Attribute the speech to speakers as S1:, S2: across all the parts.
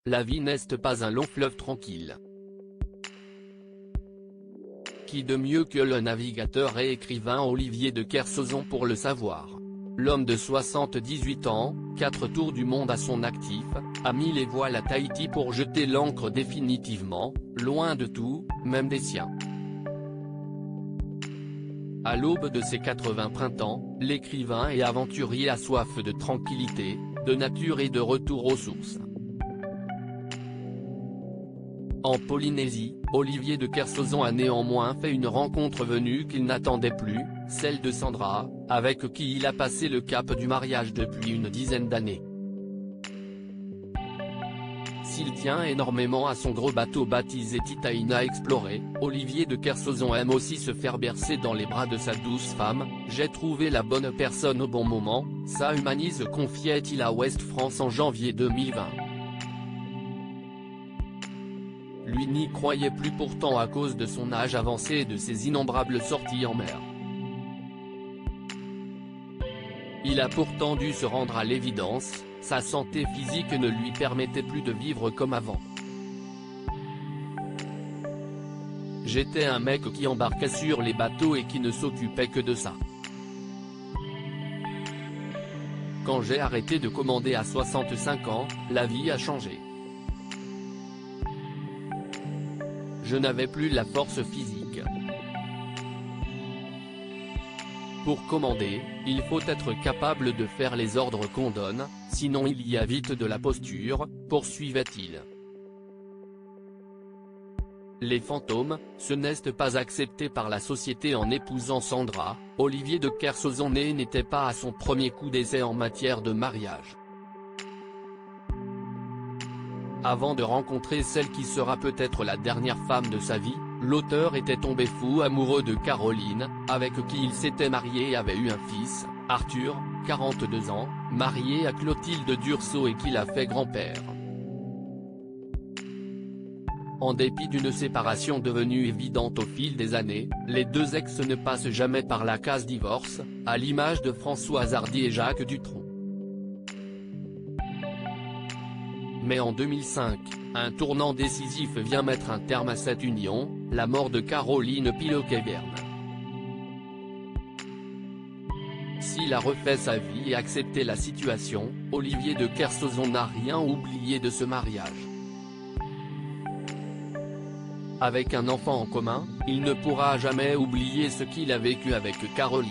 S1: La vie n'est pas un long fleuve tranquille. Qui de mieux que le navigateur et écrivain Olivier de Kersauzon pour le savoir. L'homme de 78 ans, 4 tours du monde à son actif, a mis les voiles à Tahiti pour jeter l'ancre définitivement, loin de tout, même des siens. À l'aube de ses 80 printemps, l'écrivain et aventurier a soif de tranquillité, de nature et de retour aux sources. En Polynésie, Olivier de Kersauzon a néanmoins fait une rencontre venue qu'il n'attendait plus, celle de Sandra, avec qui il a passé le cap du mariage depuis une dizaine d'années. S'il tient énormément à son gros bateau baptisé Titaïna Explorer, Olivier de Kersauzon aime aussi se faire bercer dans les bras de sa douce femme. J'ai trouvé la bonne personne au bon moment, ça humanise, confiait-il à Ouest France en janvier 2020. Lui n'y croyait plus pourtant à cause de son âge avancé et de ses innombrables sorties en mer. Il a pourtant dû se rendre à l'évidence, sa santé physique ne lui permettait plus de vivre comme avant. J'étais un mec qui embarquait sur les bateaux et qui ne s'occupait que de ça. Quand j'ai arrêté de commander à 65 ans, la vie a changé. Je n'avais plus la force physique. Pour commander, il faut être capable de faire les ordres qu'on donne, sinon il y a vite de la posture, poursuivait-il. Les fantômes, ce n'est pas accepté par la société. En épousant Sandra, Olivier de Kersauzon n'était pas à son premier coup d'essai en matière de mariage. Avant de rencontrer celle qui sera peut-être la dernière femme de sa vie, l'auteur était tombé fou amoureux de Caroline, avec qui il s'était marié et avait eu un fils, Arthur, 42 ans, marié à Clotilde Dursault et qui l'a fait grand-père. En dépit d'une séparation devenue évidente au fil des années, les deux ex ne passent jamais par la case divorce, à l'image de Françoise Hardy et Jacques Dutronc. Mais en 2005, un tournant décisif vient mettre un terme à cette union, la mort de Caroline Piloquet-Verne. S'il a refait sa vie et accepté la situation, Olivier de Kersauzon n'a rien oublié de ce mariage. Avec un enfant en commun, il ne pourra jamais oublier ce qu'il a vécu avec Caroline.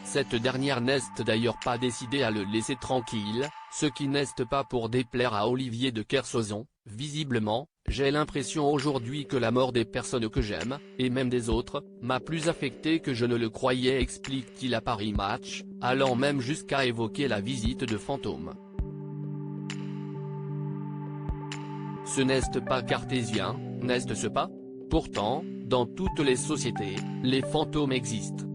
S1: Cette dernière n'est d'ailleurs pas décidée à le laisser tranquille, ce qui n'est pas pour déplaire à Olivier de Kersauzon. Visiblement, j'ai l'impression aujourd'hui que la mort des personnes que j'aime, et même des autres, m'a plus affecté que je ne le croyais, explique-t-il à Paris Match, allant même jusqu'à évoquer la visite de fantômes. Ce n'est pas cartésien, n'est-ce pas? Pourtant, dans toutes les sociétés, les fantômes existent.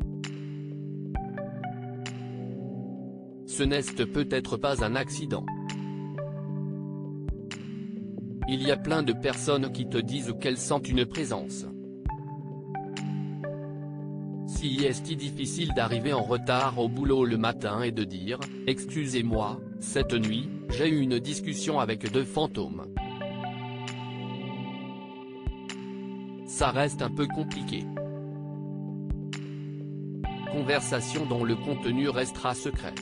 S1: Ce n'est peut-être pas un accident. Il y a plein de personnes qui te disent qu'elles sentent une présence. Si est difficile d'arriver en retard au boulot le matin et de dire « Excusez-moi, cette nuit, j'ai eu une discussion avec 2 fantômes ». Ça reste un peu compliqué. Conversation dont le contenu restera secret.